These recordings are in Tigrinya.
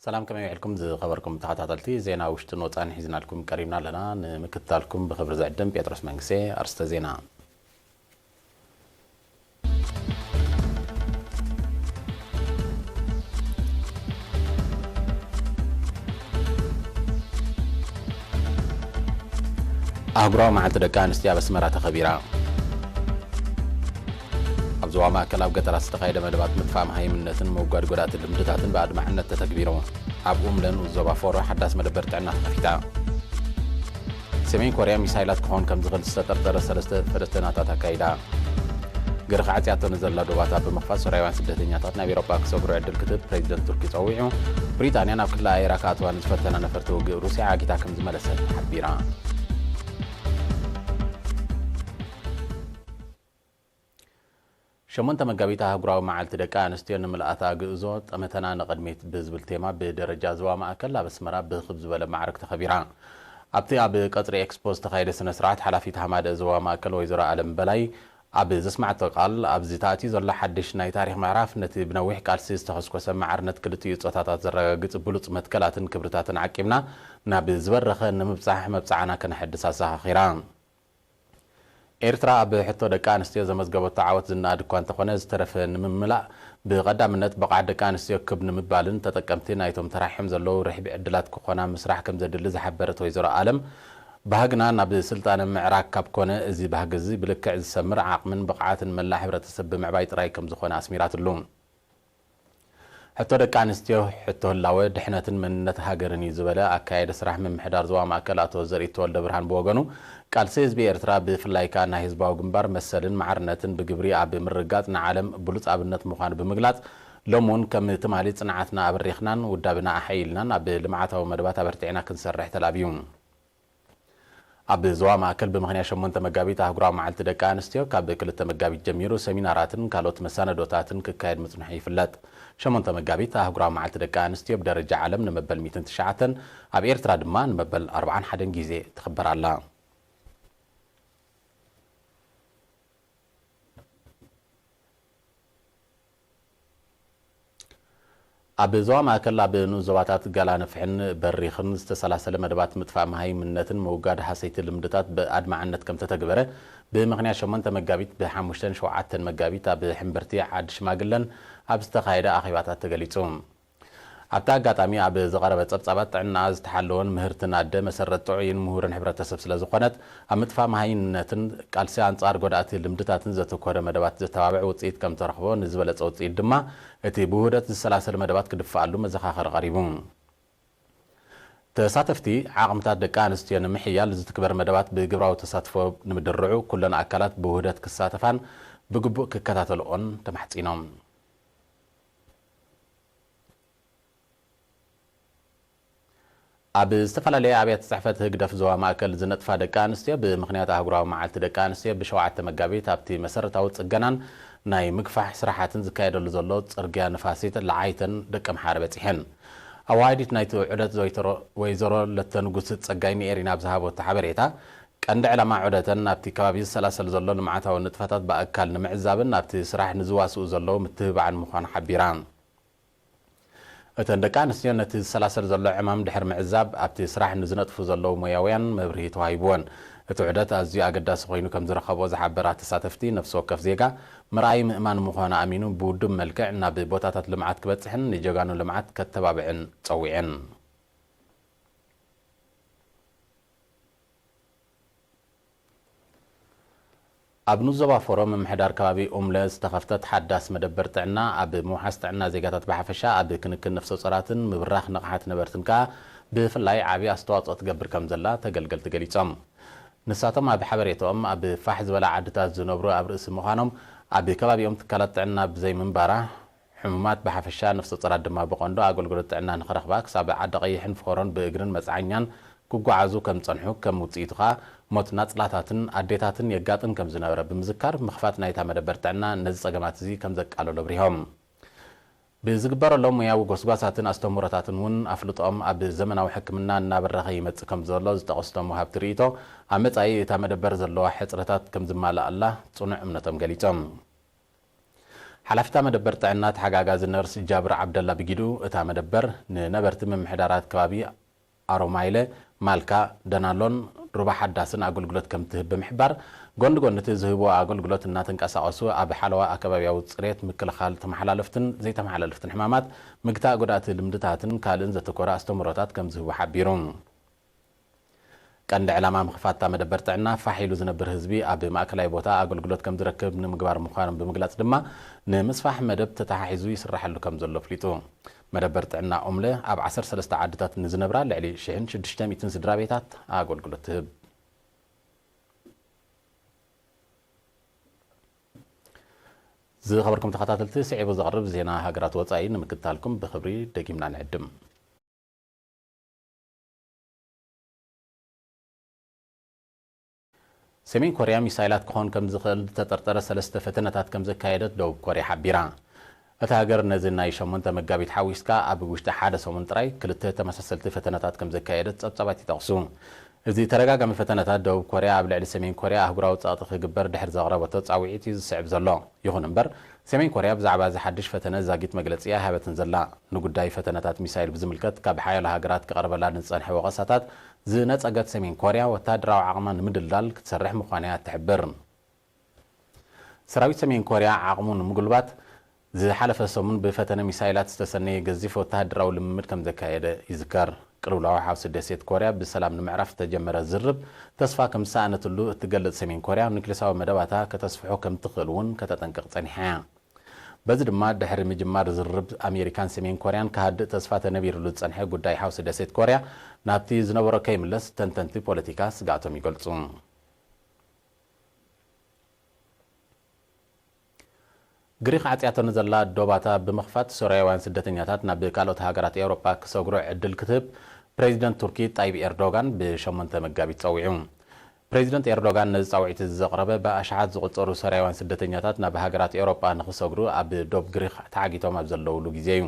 سلام كما يعلكم خبركم تحتاتلتي زينا وشتن وطان حزنا لكم قريبنا لنا نمكتالكم بخبر زعدم بيترس منكسي أرسط زينا أهبرا مع تدكان استياب اسمرات خبيرة أبزوا ما كلاب قطر استقايدة مدبات مدفعم هاي منتن موقع قرات المدتاتن بعد محنة تتكبيرون أبوم لن وزوبا فورو حداس مدبرت عنا خفيتا سمين كوريا ميسايلات كهون كم زغل ستطردر سلسة فلسطيناتات هكايدا قرق عتياتو نزل لدوباتا بمخفاز سوريوان سبدتينياتات نابي روباك سوبرو عدل كتب بريزيدنت تركي صويعو بريطانيا ناب كلا اي راكات وان زفتنا نفرتو روسيا عاقيتا كم زملسة حبيرا شمونتا مقابيتا هقراو معالت دكا نستير نملقاتا قئزو تمتنا نقدميت بزبل تيما بدرجة زوا مأكل بسمرا بخبز ولا معركة خبيرة أبتي أب قطري إكسبوز تخيل سنسرات حلافيت حماد زوا مأكل ويزرا عالم بلاي أب زسمع تقال أب زيتاتي زرلا حدش ناي تاريخ معرف نتي بنويح كالسيس تخصكو سمعرنت كلتي يتصوتاتات زرا قط بلوط متكلاتن كبرتاتن عكيمنا ناب زبرخ نمبصح مبصعنا كنحدسا ساها خيران إيرترا بحتو دكان استيو زمزقبو تعاوت زناد كوان تخونيز ترف نمملا بقدامنت بقع دكان استيو كبن مبالن تتكمتي نايتم تراحم زلو رحب عدلات كوخونا مسرح كم زدل زحبرت ويزرو عالم بهاقنا ناب سلطان معراك كاب كونا ازي بهاقزي بلكع السمر عاقمن بقعات ملا حبرة تسب معبايت راي كم زخونا اسميرات اللون حتى دكان استيو حتى اللاوي دحنة من نتهاجرني زبلاء أكايد سرح من محدار زوا مأكلات وزري تولد برهان بوغنو قال سيز بإرترا بفلايكا ناهيز باوغنبار مسلن معرنة بقبري عب مرقات نعالم بلوت عبنت مخان بمقلات لومون كم تمالي صنعتنا بريخنان ودابنا أحيلنا عب لمعاتها ومدباتها برتعنا كنسرح تلابيون عب زوا مأكل بمغنيا شمونتا مقابيت أهقرا معالت دكان استيو كاب كلتا مقابيت جميرو سميناراتن كالوت مساندوتاتن ككايد متنحي فلات شمونتا مقابيت أهقرا معالت دكان استيو بدرجة عالم نمبل 209 عب إرترا دمان نمبل 4 حدن جيزي تخبر الله أبزوا ما كلا بنوزواتات قالا نفعن بريخن استسلاسل مدبات مدفع مهاي منتن موجاد حسيت المدتات بأدمع عنت كم تتقبره بمغنيا شمونتا مقابيت بحموشتن شوعاتن مقابيتا بحمبرتي عاد شماقلن أبستخايدا أخيباتات تقليتهم أبتا قاتامي أب زغربة صبصبات عنا تحلون مهرتنا أدى مسرت تعين مهورن حبرة تسبسل زقنات أمدفع مهاين نتن قالسي أنصار قدات المدتات زتو كورة مدبات زتوابع وتصيد كم ترخبو نزبلة وتصيد دما اتي بوهدات السلاسل مدبات كدفع له مزخاخر غريبون تساتفتي عاقمتات دكان استيان محيال زتكبر مدبات بقبراو تساتفو نمدرعو كلنا أكلات بوهدات كساتفان بقبو ككتاتلون تمحتينهم أب استفلا عبيات صحفت هقدف زوا ماكل زنت فادكان استيا بمخنيات أهقراو معالت دكان استيا بشوعة مقابيت أبتي مسرت أو تسجنان ناي مكفح صراحة زكايد اللي أرجع نفاسيت العايتن دكم حاربت حن أوايدت نايتو عدت زويترو ويزرو لتنقص تسجيني إيرينا بزهاب وتحبريتا كان دعلا مع عدتن أبتي كبابي السلاسل زلو معتها ونتفتت بأكل نمعزابن أبتي صراح نزواسو زلو متبعا مخان حبيران أتندكان سيانة السلاسل زلو عمام دحر معزاب أبتي صراح نزنطفو زلو مياويان مبرهيتو هايبوان اتعدت أزيو أقداس خوينو كم زرخبو زحبرات تساتفتي نفسو كف زيقا مرأي مئمان مخوانا أمينو بودم ملكع نابي بوتاتات لمعات كبتسحن نجاقانو لمعات كتبابعن تصويعن أبنو الزبا فوروم محدار كبابي أملاز تخفتت حداس مدبرتعنا أب موحستعنا زيقاتات بحفشا أب كنكن نفسو صراتن مبراخ نقحات نبرتنكا بفلاي عابي أستواط أتقبر كمزلا تقلقل تقليتهم نساتهم أب حبريتهم أب فاحز ولا عدتات زنبرو أب رئيس مخانهم أب كبابي أمتكالت عنا بزي منبارة حمومات بحفشا نفسو صرات دما بقوندو أقول قلت عنا نخرخ باك سابع عد قيحن فورون بإقرن مسعانيان كوكوعازو كم تصنحو كم وطيتخا موتنا صلاتاتن أديتاتن يقاتن كم زنابرا بمذكر مخفات نايتا مدبرتعنا نزي صقمات زي كم زكالو لبريهم بزقبر اللهم ياو قصقاساتن أستمرتاتن ون أفلطهم أب زمن أو حكمنا نابرخي يمتس كم زولو زتقصتهم وهاب تريتو أمت أي تا مدبر زلو حسرتات كم زمالا الله تصنع امنتهم قليتهم حلفتا مدبر طعنا تحقاقاز النرس جابر عبد الله بجدو اتا مدبر نبرت من محدارات كبابي አሮማይለ ማልካ ደናሎን ሩባ ሓዳስን አገልግሎት ከም ትህብ በመሕባር ጎንድ ጎንት ዝህቦ አገልግሎት እና ተንቀሳቀሱ አብ ሓለዋ አካባቢያው ጽሬት ምክልኻል ተመሓላለፍትን ዘይተመሓላለፍትን ሕማማት ምግታ ጎዳት ልምድታትን ካልእን ዘተኮራ አስተምሮታት ከም ዝህቦ ሓቢሩ ቀንድ ዕላማ ምኽፋታ መደበር ጥዕና ፋሒሉ ዝነብር ህዝቢ አብ ማእከላይ ቦታ አገልግሎት ከም ዝረክብ ንምግባር ምዃን ብምግላጽ ድማ ንምስፋሕ መደብ ተታሒዙ ይስራሐሉ ከም ዘሎ ፍሊጡ መደበር ጥዕና ኦምለ አብ 13 ዓድታት ንዝነብራ ልዕሊ 1600 ስድራ ቤታት አገልግሎት ትህብ ዝኸበርኩም ተኸታተልቲ ስዒቡ ዘቕርብ ዜና ሃገራት ወፃኢ ንምክታልኩም ብኽብሪ ደጊምና ንዕድም ሰሜን ኮርያ ሚሳይላት ክኾን ከም ዝኽእል ተጠርጠረ 3 ፈተነታት ከም ዘካየደት ደቡብ ኮርያ ሓቢራ እታ ሃገር ነዚ ናይ 8 መጋቢት ሓዊስካ ኣብ ውሽጢ ሓደ ሰሙን ጥራይ ክልተ ተመሳሰልቲ ፈተነታት ከም ዘካየደት ጸብጻባት ይጠቕሱ እዚ ተረጋጋሚ ፈተነታት ደቡብ ኮርያ ኣብ ልዕሊ ሰሜን ኮርያ ኣህጉራዊ ጸቕጢ ክግበር ድሕሪ ዘቕረበቶ ጻውዒት እዩ ዝስዕብ ዘሎ ይኹን እምበር ሰሜን ኮርያ ብዛዕባ ዝሓድሽ ፈተነ ዛጊት መግለጺ ሃበትን ዘላ ንጉዳይ ፈተነታት ሚሳይል ብዝምልከት ካብ ሓያሎ ሃገራት ክቐርበላ ንጸንሐ ወቐሳታት ዝነጸገት ሰሜን ኮርያ ወታደራዊ ዓቕማ ንምድልዳል ክትሰርሕ ምዃና ትሕብር ሰራዊት ሰሜን ኮርያ ዓቕሙ ንምጉልባት ዝሓለፈ ሰሙን ብፈተነ ሚሳይላት ዝተሰነየ ገዚፍ ወታደራዊ ልምምድ ከም ዘካየደ ይዝከር ቅልውላዊ ሓውሲ ደሴት ኮርያ ብሰላም ንምዕራፍ ተጀመረ ዝርብ ተስፋ ከም ሰኣነትሉ እትገልጽ ሰሜን ኮርያ ኒክሌሳዊ መደባታ ከተስፍሖ ከም ትኽእል እውን ከተጠንቅቕ ጸኒሓ በዚ ድማ ድሕሪ ምጅማር ዝርብ ኣሜሪካን ሰሜን ኮርያን ካሃድእ ተስፋ ተነቢሩሉ ዝጸንሐ ጉዳይ ሓውሲ ደሴት ኮርያ ናብቲ ዝነበሮ ከይምለስ ተንተንቲ ፖለቲካ ስጋቶም ይገልጹ ግሪክ ዓጽያተን ዘላ ዶባታ ብምኽፋት ሶርያውያን ስደተኛታት ናብ ካልኦት ሃገራት ኤውሮፓ ክሰግሩ ዕድል ክትህብ ፕሬዚደንት ቱርኪ ጣይብ ኤርዶጋን ብ8 መጋቢት ጸዊዑ ፕሬዚደንት ኤርዶጋን ነዚ ጻውዒት ዝዘቕረበ ብኣሽሓት ዝቑጸሩ ሶርያውያን ስደተኛታት ናብ ሃገራት ኤውሮፓ ንኽሰግሩ ኣብ ዶብ ግሪክ ተዓጊቶም ኣብ ዘለውሉ ግዜ እዩ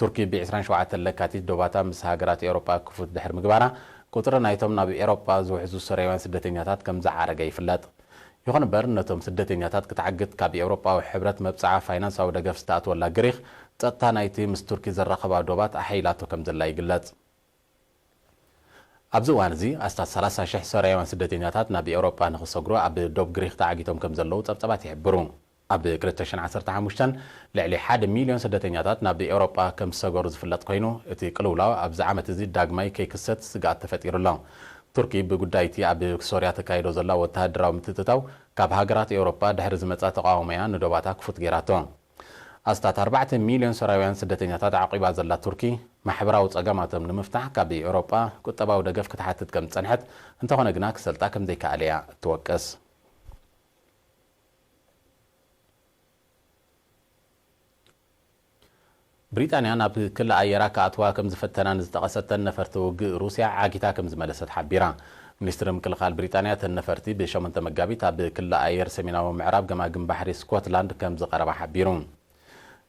ቱርኪ ብ27 ለካቲት ዶባታ ምስ ሃገራት ኤውሮፓ ክፉት ድሕሪ ምግባራ ቁጥሪ ናይቶም ናብ ኤውሮፓ ዝውሕዙ ሶርያውያን ስደተኛታት ከም ዝዓረገ ይፍለጥ ይኹን እምበር ነቶም ስደተኛታት ክትዓግት ካብ ኤውሮጳዊ ሕብረት መብፅዓ ፋይናንሳዊ ደገፍ ዝተኣትወላ ግሪክ ጸጥታ ናይቲ ምስ ቱርኪ ዘራኸባ ዶባት ኣሓይላቶ ከም ዘላ ይግለጽ ኣብዚ እዋን እዚ ኣስታት 30,000 ሶርያውያን ስደተኛታት ናብ ኤውሮጳ ንኽሰግሩ ኣብ ዶብ ግሪክ ተዓጊቶም ከም ዘለው ጸብጻባት ይሕብሩ ኣብ 2015 ልዕሊ 1 ሚልዮን ስደተኛታት ናብ ኤውሮጳ ከም ዝሰገሩ ዝፍለጥ ኮይኑ እቲ ቅልውላው ኣብዚ ዓመት እዚ ዳግማይ ከይክሰት ስጋኣት ተፈጢሩሎ ቱርኪ ብጉዳይቲ ኣብ ሶርያ ተካይዶ ዘላ ወተሃደራዊ ምትትታው ካብ ሃገራት ኤውሮጳ ድሕሪ ዝመጻ ተቃውሞያ ንዶባታ ክፉት ጌራቶ ኣስታት 4 ሚልዮን ሶርያውያን ስደተኛታት ዓቂባ ዘላ ቱርኪ ማሕበራዊ ጸገማቶም ንምፍታሕ ካብ ኤውሮጳ ቁጠባዊ ደገፍ ክትሓትት ከም ጸንሐት እንተኾነ ግና ክሰልጣ ከም ዘይከኣለያ ትወቀስ ብሪጣንያ ናብ ክልል ኣየራ ከኣትዋ ከም ዝፈተናን ዝተቐሰተን ነፈርቲ ውግእ ሩስያ ዓጊታ ከም ዝመለሰት ሓቢራ ሚኒስትሪ ምክልኻል ብሪጣንያ ተነፈርቲ ብ8 መጋቢት ኣብ ክልል ኣየር ሰሜናዊ ምዕራብ ገማግም ባሕሪ ስኮትላንድ ከም ዝቐረባ ሓቢሩ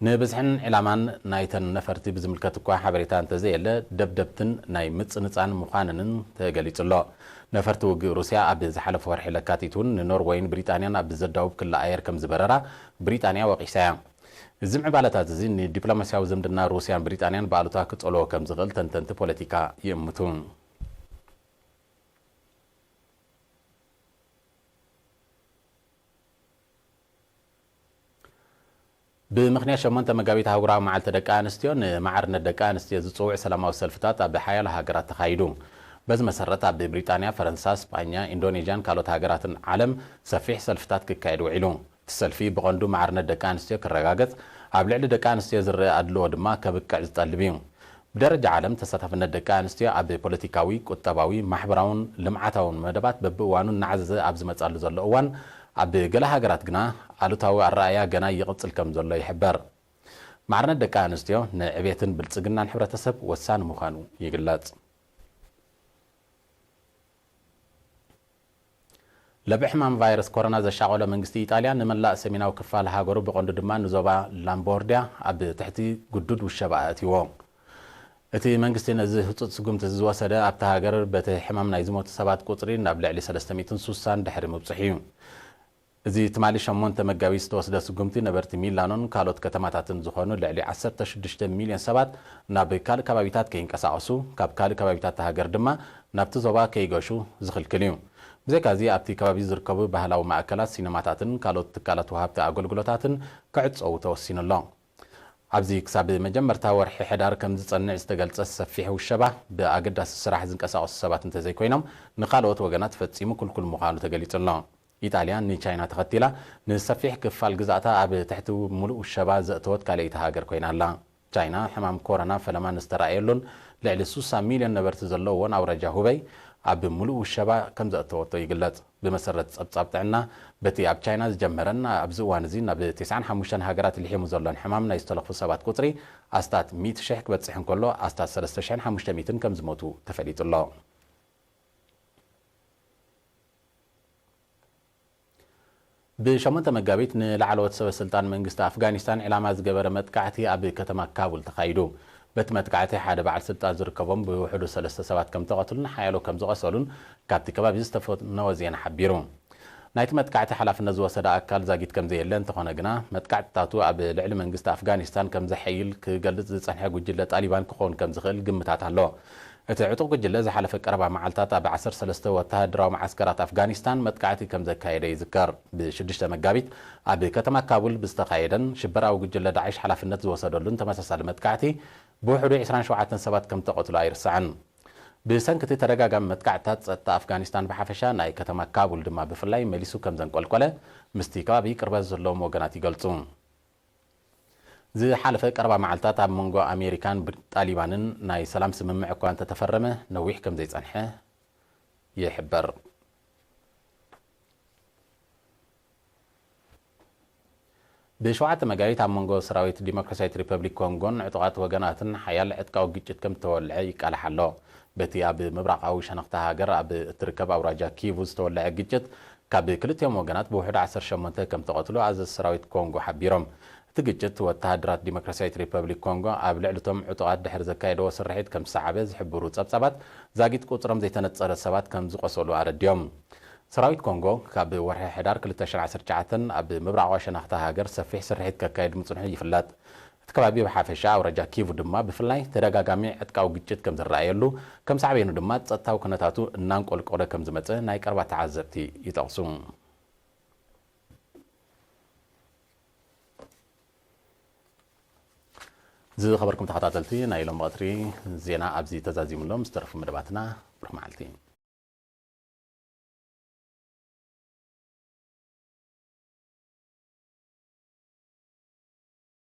ንብዝሕን ዕላማን ናይተን ነፈርቲ ብዝምልከት እኳ ሓበሬታ እንተዘየለ ደብደብትን ናይ ምፅንፃን ምዃንንን ተገሊጹሎ ነፈርቲ ውግእ ሩስያ ኣብ ዝሓለፈ ወርሒ ለካቲት እውን ንኖርዌይን ብሪጣንያን ኣብ ዘዳውብ ክልል ኣየር ከም ዝበረራ ብሪጣንያ ወቂሳያ እዚ ምዕባለታት እዚ ንዲፕሎማስያዊ ዝምድና ሩስያን ብሪጣንያን በኣሉታ ክጸልዎ ከም ዝኽእል ተንተንቲ ፖለቲካ ይእምቱ ብምኽንያት 8 መጋቢት ኣህጉራዊ መዓልቲ ደቂ ኣንስትዮ ንማዕርነት ደቂ ኣንስትዮ ዝጽውዕ ሰላማዊ ሰልፍታት ኣብ ሓያሎ ሃገራት ተኻይዱ በዚ መሰረት ኣብ ብሪጣንያ ፈረንሳ ስፓኛ ኢንዶኔዥያን ካልኦት ሃገራትን ዓለም ሰፊሕ ሰልፍታት ክካየድ ውዒሉ ሰልፊ ብቐንዱ ማዕርነት ደቂ ኣንስትዮ ክረጋገጽ ኣብ ልዕሊ ደቂ ኣንስትዮ ዝርአ ኣድልዎ ድማ ከብቅዕ ዝጠልብ እዩ ብደረጃ ዓለም ተሳታፍነት ደቂ ኣንስትዮ ኣብ ፖለቲካዊ ቁጠባዊ ማሕበራውን ልምዓታውን መደባት በብእዋኑ እናዓዘዘ ኣብ ዝመጻሉ ዘሎ እዋን ኣብ ገለ ሃገራት ግና ኣሉታዊ ኣረኣያ ገና ይቕጽል ከም ዘሎ ይሕበር ማዕርነት ደቂ ኣንስትዮ ንዕብየትን ብልጽግናን ሕብረተሰብ ወሳኒ ምዃኑ ይግለጽ ለብሕማም ቫይረስ ኮሮና ዘሻቀለ መንግስቲ ኢጣልያ ንመላእ ሰሜናዊ ክፋል ሃገሩ ብቐንዱ ድማ ንዞባ ላምቦርዲያ ኣብ ትሕቲ ጉዱድ ውሸባ ኣእትይዎ እቲ መንግስቲ ነዚ ህፁፅ ስጉምቲ ዝወሰደ ኣብታ ሃገር በቲ ሕማም ናይ ዝሞቱ ሰባት ቁፅሪ ናብ ልዕሊ 360 ድሕሪ ምብፅሕ እዩ እዚ ትማሊ 8 መጋቢት ዝተወስደ ስጉምቲ ነበርቲ ሚላኖን ካልኦት ከተማታትን ዝኾኑ ልዕሊ 16 ሚልዮን ሰባት ናብ ካልእ ከባቢታት ከይንቀሳቐሱ ካብ ካልእ ከባቢታት ሃገር ድማ ናብቲ ዞባ ከይገሹ ዝኽልክል እዩ ብዘይካዚ ኣብቲ ከባቢ ዝርከቡ ባህላዊ ማእከላት ሲነማታትን ካልኦት ትካላት ወሃብቲ ኣገልግሎታትን ክዕፀው ተወሲኑ ኣሎ ኣብዚ ክሳብ መጀመርታ ወርሒ ሕዳር ከም ዝጸንዕ ዝተገልጸ ሰፊሕ ውሸባ ብኣገዳሲ ስራሕ ዝንቀሳቐሱ ሰባት እንተዘይኮይኖም ንኻልኦት ወገናት ፈጺሙ ኩልኩል ምዃኑ ተገሊጹ ኣሎ ኢጣልያ ንቻይና ተኸቲላ ንሰፊሕ ክፋል ግዛእታ ኣብ ትሕቲ ሙሉእ ውሸባ ዘእተወት ካልአይቲ ሃገር ኮይና ኣላ ቻይና ሕማም ኮሮና ፈለማ ንዝተረኣየሉን ልዕሊ 60 ሚልዮን ነበርቲ ዘለዎን ኣውራጃ ሁበይ ኣብ ሙሉእ ውሸባ ከም ዘእተወቶ ይግለጽ ብመሰረት ጸብጻብ ጥዕና በቲ ኣብ ቻይና ዝጀመረን ኣብዚ እዋን እዚ ናብ 95 ሃገራት ልሒሙ ዘሎን ሕማም ናይ ዝተለኽፉ ሰባት ቁፅሪ ኣስታት 100,000 ክበጽሕ እንከሎ ኣስታት 3500 ከም ዝሞቱ ተፈሊጡ ኣሎ ብሸሞንተ መጋቢት ንላዕለዎት ሰበስልጣን መንግስቲ ኣፍጋኒስታን ዕላማ ዝገበረ መጥቃዕቲ ኣብ ከተማ ካቡል ተኻይዱ በቲ መጥቃዕቲ ሓደ በዓል ስልጣን ዝርከቦም ብውሕዱ 3 ሰባት ከም ተቐትሉን ሓያሎ ከም ዝቐሰሉን ካብቲ ከባቢ ዝተፈነወ ዜና ሓቢሩ ናይቲ መጥቃዕቲ ሓላፍነት ዝወሰደ ኣካል ዛጊት ከም ዘየለ እንተኾነ ግና መጥቃዕትታቱ ኣብ ልዕሊ መንግስቲ ኣፍጋኒስታን ከም ዘሐይል ክገልጽ ዝጸንሐ ጉጅለ ጣሊባን ክኾን ከም ዝኽእል ግምታት ኣሎ እቲ ዕጡቕ ጉጅለ ዝሓለፈ ቀረባ መዓልታት ኣብ 13 ወተሃደራዊ ማዓስከራት ኣፍጋኒስታን መጥቃዕቲ ከም ዘካየደ ይዝከር ብ6 መጋቢት ኣብ ከተማ ካቡል ብዝተኻየደን ሽበራዊ ጉጅለ ዳዕሽ ሓላፍነት ዝወሰደሉን ተመሳሳሊ መጥቃዕቲ ብውሕዱ 27 ሰባት ከም ተቐትሉ ኣይርስዕን ብሰንኪቲ ተደጋጋሚ መጥቃዕትታት ጸጥታ ኣፍጋኒስታን ብሓፈሻ ናይ ከተማ ካቡል ድማ ብፍላይ መሊሱ ከም ዘንቆልቆለ ምስቲ ከባቢ ቅርበት ዘለዎም ወገናት ይገልጹ ዝሓለፈ ቀረባ መዓልታት ኣብ መንጎ ኣሜሪካን ጣሊባንን ናይ ሰላም ስምምዕ እኳ እንተተፈረመ ነዊሕ ከም ዘይጸንሐ ይሕበር ብሸውዓተ መጋቢት ኣብ መንጎ ሰራዊት ዲሞክራሲያዊት ሪፐብሊክ ኮንጎን ዕጡቓት ወገናትን ሓያል ዕጥቃዊ ግጭት ከም ተወልዐ ይቃልሕ ኣሎ በቲ ኣብ ምብራቃዊ ሸነኽታ ሃገር ኣብ እትርከብ ኣውራጃ ኪቡ ዝተወልዐ ግጭት ካብ ክልቲኦም ወገናት ብውሕዱ 18 ከም ተቐትሉ ኣዘዝ ሰራዊት ኮንጎ ሓቢሮም እቲ ግጭት ወተሃደራት ዲሞክራሲያዊት ሪፐብሊክ ኮንጎ ኣብ ልዕሊቶም ዕጡቓት ድሕሪ ዘካየደዎ ስርሒት ከም ዝሰዓበ ዝሕብሩ ጸብጻባት ዛጊት ቁፅሮም ዘይተነፀረ ሰባት ከም ዝቆሰሉ ኣረድዮም ሰራዊት ኮንጎ ካብ ወርሒ ሕዳር 2019 ኣብ ምብራቃዊ ሸነኽታ ሃገር ሰፊሕ ስርሒት ከካይድ ምጽንሑ ይፍለጥ እቲ ከባቢ ብሓፈሻ ኣውራጃ ኪቡ ድማ ብፍላይ ተደጋጋሚ ዕጥቃዊ ግጭት ከም ዝረኣየሉ ከም ሳዕቤኑ ድማ ጸጥታዊ ኩነታቱ እናንቆልቆለ ከም ዝመጽ ናይ ቀረባ ተዓዘብቲ ይጠቕሱ ዝኸበርኩም ተኸታተልቲ ናይ ሎም ቀትሪ ዜና ኣብዚ ተዛዚሙሎም ዝተረፉ መደባትና ብሩህ መዓልቲ